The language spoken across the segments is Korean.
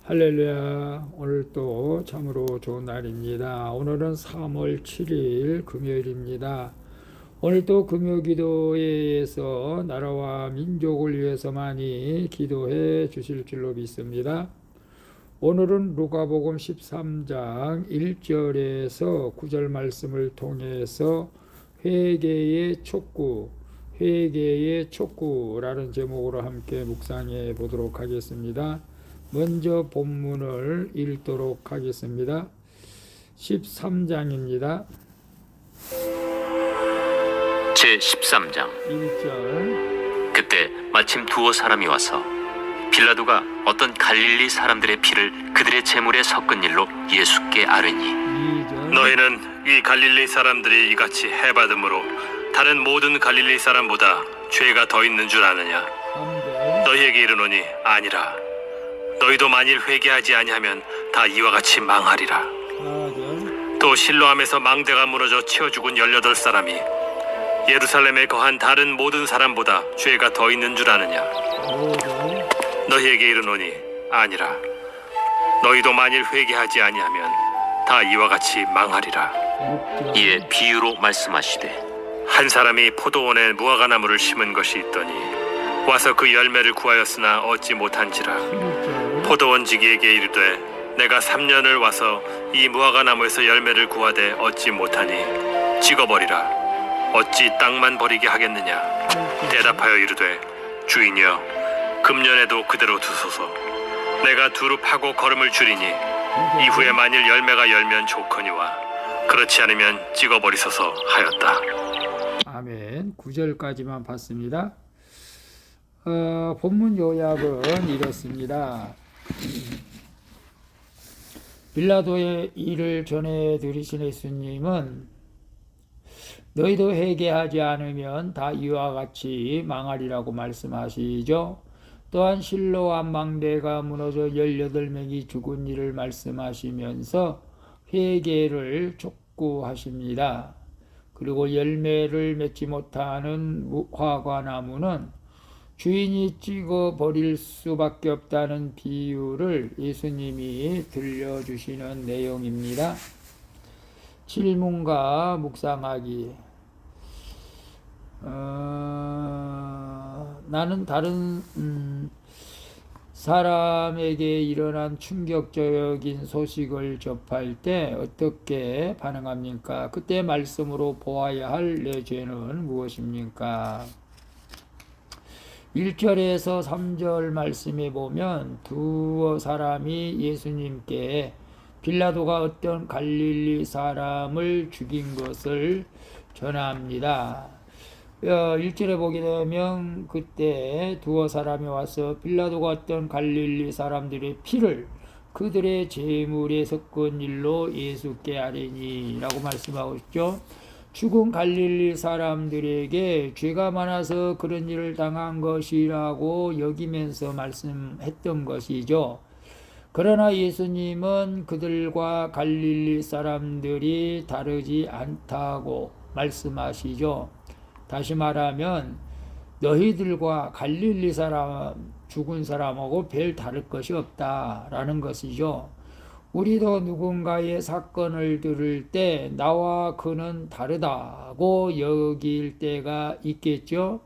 할렐루야. 오늘 또 참으로 좋은 날입니다. 오늘은 3월 7일 금요일입니다. 오늘 또 금요기도회에서 나라와 민족을 위해서만이 기도해 주실 줄로 믿습니다. 오늘은 누가복음 13장 1절에서 9절 말씀을 통해서 회개의 촉구라는 제목으로 함께 묵상해 보도록 하겠습니다. 먼저 본문을 읽도록 하겠습니다. 13장입니다. 제13장 1절. 그때 마침 두어 사람이 와서 빌라도가 어떤 갈릴리 사람들의 피를 그들의 제물에 섞은 일로 예수께 아뢰니 2절. 너희는 이 갈릴리 사람들이 이같이 해받음으로 다른 모든 갈릴리 사람보다 죄가 더 있는 줄 아느냐? 3절. 너희에게 이르노니 아니라. 너희도 만일 회개하지 아니하면 다 이와 같이 망하리라. 4절. 또 실로암에서 망대가 무너져 치어 죽은 18사람이 예루살렘에 거한 다른 모든 사람보다 죄가 더 있는 줄 아느냐? 5절. 너희에게 이르노니 아니라. 너희도 만일 회개하지 아니하면 다 이와 같이 망하리라. 6절. 이에 비유로 말씀하시되 한 사람이 포도원에 무화과나무를 심은 것이 있더니 와서 그 열매를 구하였으나 얻지 못한지라. 7절. 포도원 지기에게 이르되 내가 3년을 와서 이 무화과나무에서 열매를 구하되 얻지 못하니 찍어버리라. 어찌 땅만 버리게 하겠느냐? 대답하여 이르되 주인이여 금년에도 그대로 두소서. 내가 두루 파고 거름을 줄이니 이후에 만일 열매가 열면 좋거니와 그렇지 않으면 찍어버리소서 하였다. 아멘. 9절까지만 봤습니다. 본문 요약은 이렇습니다. 빌라도의 일을 전해 들으신 예수님은 너희도 회개하지 않으면 다 이와 같이 망하리라고 말씀하시죠. 또한 실로암 망대가 무너져 18명이 죽은 일을 말씀하시면서 회개를 촉구하십니다. 그리고 열매를 맺지 못하는 무화과나무는 주인이 찍어 버릴 수밖에 없다는 비유를 예수님이 들려주시는 내용입니다. 질문과 묵상하기. 나는 다른 사람에게 일어난 충격적인 소식을 접할 때 어떻게 반응합니까? 그때 말씀으로 보아야 할 내 죄는 무엇입니까? 1절에서 3절 말씀에 보면 두어 사람이 예수님께 빌라도가 어떤 갈릴리 사람을 죽인 것을 전합니다. 1절에 보게 되면 그때 두어 사람이 와서 빌라도가 어떤 갈릴리 사람들의 피를 그들의 제물에 섞은 일로 예수께 아뢰니 라고 말씀하고 있죠. 죽은 갈릴리 사람들에게 죄가 많아서 그런 일을 당한 것이라고 여기면서 말씀했던 것이죠. 그러나 예수님은 그들과 갈릴리 사람들이 다르지 않다고 말씀하시죠. 다시 말하면 너희들과 갈릴리 사람 죽은 사람하고 별 다를 것이 없다라는 것이죠. 우리도 누군가의 사건을 들을 때 나와 그는 다르다고 여길 때가 있겠죠.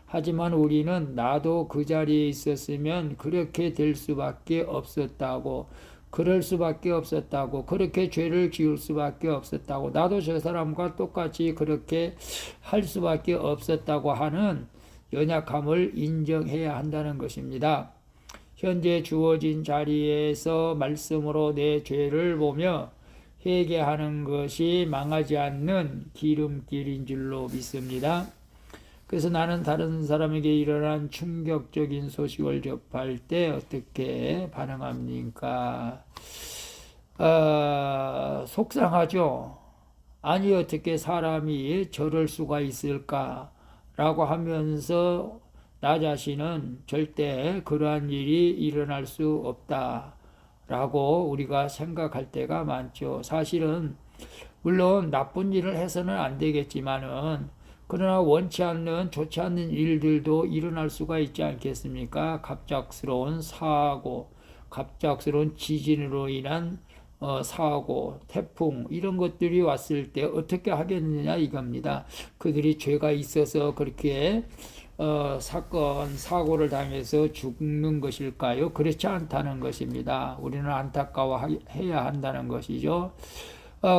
하지만 우리는 나도 그 자리에 있었으면 그렇게 될 수밖에 없었다고, 그럴 수밖에 없었다고, 그렇게 죄를 지을 수밖에 없었다고, 나도 저 사람과 똑같이 그렇게 할 수밖에 없었다고 하는 연약함을 인정해야 한다는 것입니다. 현재 주어진 자리에서 말씀으로 내 죄를 보며 회개하는 것이 망하지 않는 기름길인 줄로 믿습니다. 그래서 나는 다른 사람에게 일어난 충격적인 소식을 접할 때 어떻게 반응합니까? 속상하죠. 아니 어떻게 사람이 저럴 수가 있을까? 라고 하면서 나 자신은 절대 그러한 일이 일어날 수 없다라고 우리가 생각할 때가 많죠. 사실은 물론 나쁜 일을 해서는 안 되겠지만은 그러나 원치 않는 좋지 않는 일들도 일어날 수가 있지 않겠습니까? 갑작스러운 사고, 갑작스러운 지진으로 인한 사고, 태풍 이런 것들이 왔을 때 어떻게 하겠느냐 이겁니다. 그들이 죄가 있어서 그렇게 사건, 사고를 당해서 죽는 것일까요? 그렇지 않다는 것입니다. 우리는 안타까워해야 한다는 것이죠.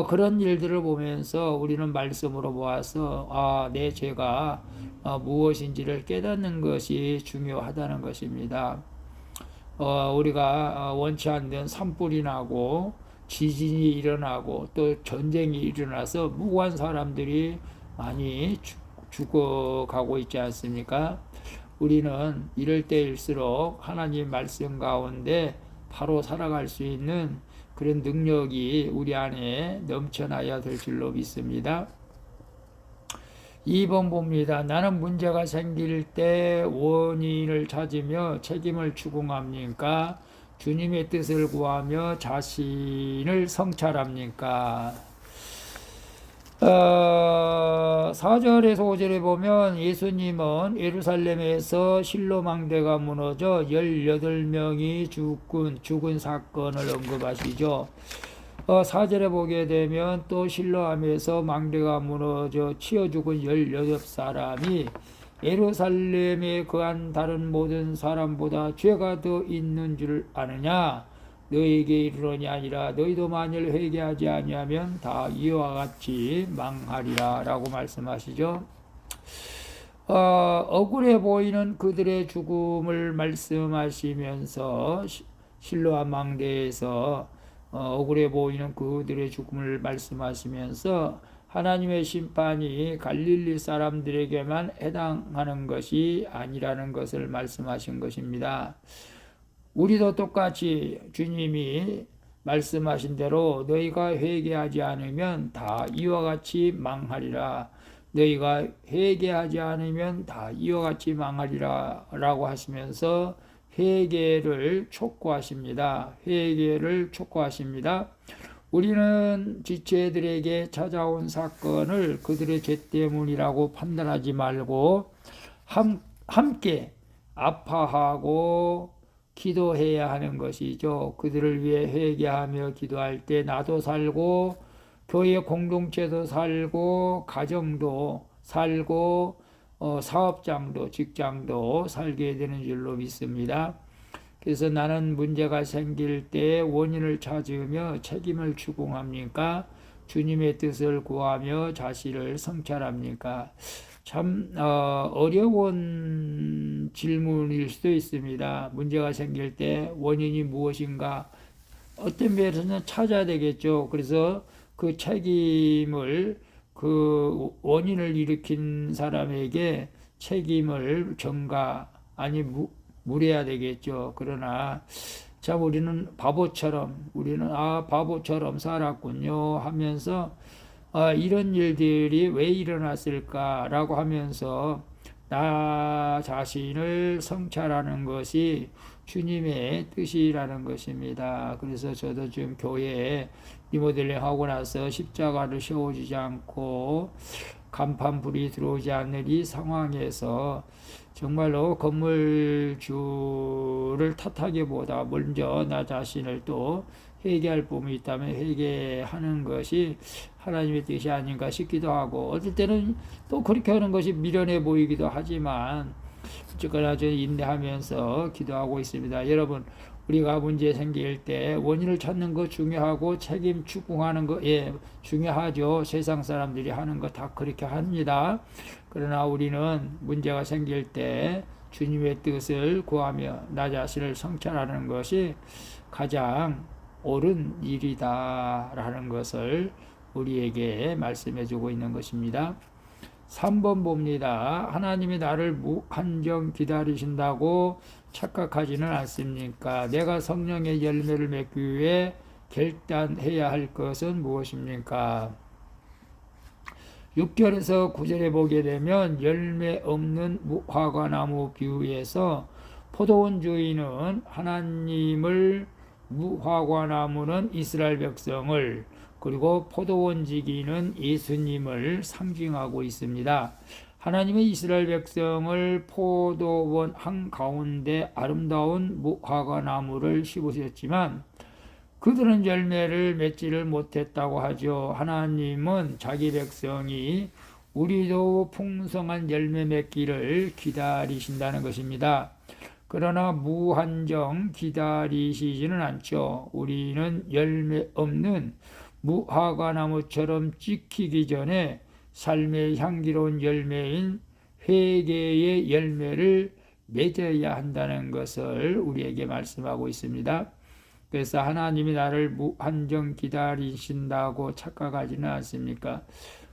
그런 일들을 보면서 우리는 말씀으로 보아서 내 죄가 무엇인지를 깨닫는 것이 중요하다는 것입니다. 우리가 원치 않는 산불이 나고 지진이 일어나고 또 전쟁이 일어나서 무고한 사람들이 많이 죽어가고 있지 않습니까? 우리는 이럴 때일수록 하나님 말씀 가운데 바로 살아갈 수 있는 그런 능력이 우리 안에 넘쳐나야 될 줄로 믿습니다. 2번 봅니다. 나는 문제가 생길 때 원인을 찾으며 책임을 추궁합니까? 주님의 뜻을 구하며 자신을 성찰합니까? 4절에서 5절에 보면 예수님은 예루살렘에서 실로 망대가 무너져 18명이 죽은 사건을 언급하시죠. 4절에 보게 되면 또 실로암에서 망대가 무너져 치어 죽은 18사람이 예루살렘에 거한 다른 모든 사람보다 죄가 더 있는 줄 아느냐? 너에게 이르노니 아니라 너희도 만일 회개하지 아니하면 다 이와 같이 망하리라 라고 말씀하시죠. 억울해 보이는 그들의 죽음을 말씀하시면서 실로암 망대에서 억울해 보이는 그들의 죽음을 말씀하시면서 하나님의 심판이 갈릴리 사람들에게만 해당하는 것이 아니라는 것을 말씀하신 것입니다. 우리도 똑같이 주님이 말씀하신 대로 너희가 회개하지 않으면 다 이와 같이 망하리라. 너희가 회개하지 않으면 다 이와 같이 망하리라 라고 하시면서 회개를 촉구하십니다. 회개를 촉구하십니다. 우리는 지체들에게 찾아온 사건을 그들의 죄 때문이라고 판단하지 말고 함께 아파하고 기도해야 하는 것이죠. 그들을 위해 회개하며 기도할 때 나도 살고 교회 공동체도 살고 가정도 살고 사업장도 직장도 살게 되는 줄로 믿습니다. 그래서 나는 문제가 생길 때 원인을 찾으며 책임을 추궁합니까? 주님의 뜻을 구하며 자신을 성찰합니까? 참 어려운 질문일 수도 있습니다. 문제가 생길 때 원인이 무엇인가? 어떤 면에서는 찾아야 되겠죠. 그래서 그 책임을 그 원인을 일으킨 사람에게 책임을 물어야 되겠죠. 그러나 참 우리는 바보처럼 살았군요 하면서 이런 일들이 왜 일어났을까라고 하면서 나 자신을 성찰하는 것이 주님의 뜻이라는 것입니다. 그래서 저도 지금 교회에 리모델링 하고 나서 십자가를 세워주지 않고 간판 불이 들어오지 않는 이 상황에서 정말로 건물주를 탓하기보다 먼저 나 자신을 또 회개할 부분이 있다면 회개하는 것이 하나님의 뜻이 아닌가 싶기도 하고, 어떨 때는 또 그렇게 하는 것이 미련해 보이기도 하지만 어쨌거나 저는 인내하면서 기도하고 있습니다. 여러분, 우리가 문제 생길 때 원인을 찾는 거 중요하고 책임 추궁하는 거 중요하죠. 세상 사람들이 하는 거 다 그렇게 합니다. 그러나 우리는 문제가 생길 때 주님의 뜻을 구하며 나 자신을 성찰하는 것이 가장 옳은 일이다라는 것을 우리에게 말씀해 주고 있는 것입니다. 3번 봅니다. 하나님이 나를 무한정 기다리신다고 착각하지는 않습니까? 내가 성령의 열매를 맺기 위해 결단해야 할 것은 무엇입니까? 6절에서 9절에 보게 되면 열매 없는 무화과나무 비유에서 포도원 주인은 하나님을, 무화과나무는 이스라엘 백성을, 그리고 포도원 지기는 예수님을 상징하고 있습니다. 하나님의 이스라엘 백성을 포도원 한가운데 아름다운 무화과 나무를 심으셨지만 그들은 열매를 맺지를 못했다고 하죠. 하나님은 자기 백성이 우리도 풍성한 열매 맺기를 기다리신다는 것입니다. 그러나 무한정 기다리시지는 않죠. 우리는 열매 없는 무화과 나무처럼 찍히기 전에 삶의 향기로운 열매인 회개의 열매를 맺어야 한다는 것을 우리에게 말씀하고 있습니다. 그래서 하나님이 나를 무한정 기다리신다고 착각하지는 않습니까?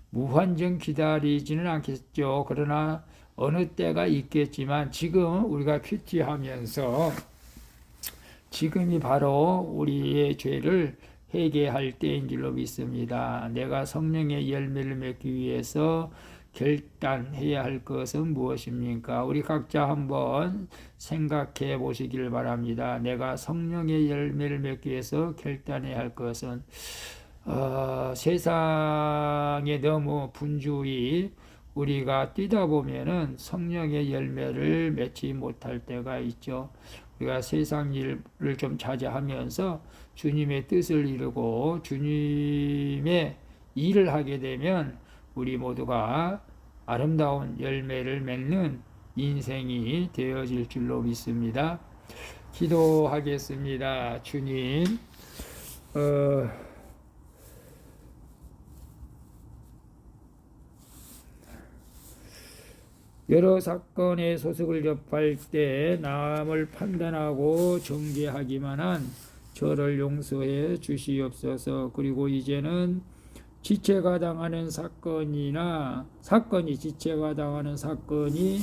무한정 기다리지는 않겠죠. 그러나 어느 때가 있겠지만 지금 우리가 큐티하면서 지금이 바로 우리의 죄를 회개할 때인 줄로 믿습니다. 내가 성령의 열매를 맺기 위해서 결단해야 할 것은 무엇입니까? 우리 각자 한번 생각해 보시길 바랍니다. 내가 성령의 열매를 맺기 위해서 결단해야 할 것은 세상에 너무 분주히 우리가 뛰다 보면은 성령의 열매를 맺지 못할 때가 있죠. 우리가 세상 일을 좀 자제하면서 주님의 뜻을 이루고 주님의 일을 하게 되면 우리 모두가 아름다운 열매를 맺는 인생이 되어질 줄로 믿습니다. 기도하겠습니다. 주님, 여러 사건의 소식을 접할 때 남을 판단하고 정죄하기만 한 저를 용서해 주시옵소서. 그리고 이제는 지체가 당하는 사건이 지체가 당하는 사건이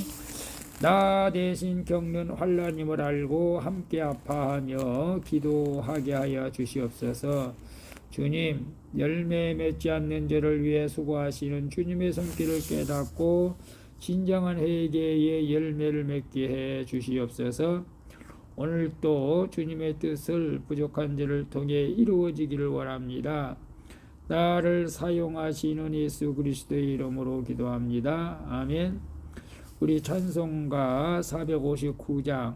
나 대신 겪는 환난임을 알고 함께 아파하며 기도하게 하여 주시옵소서. 주님, 열매 맺지 않는 저를 위해 수고하시는 주님의 손길을 깨닫고 진정한 회개의 열매를 맺게 해 주시옵소서. 오늘도 주님의 뜻을 부족한 저를 통해 이루어지기를 원합니다. 나를 사용하시는 예수 그리스도의 이름으로 기도합니다. 아멘. 우리 찬송가 459장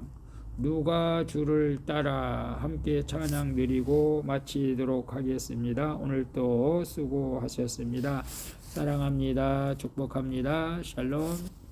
누가 주를 따라 함께 찬양 드리고 마치도록 하겠습니다. 오늘도 수고하셨습니다. 사랑합니다. 축복합니다. 샬롬.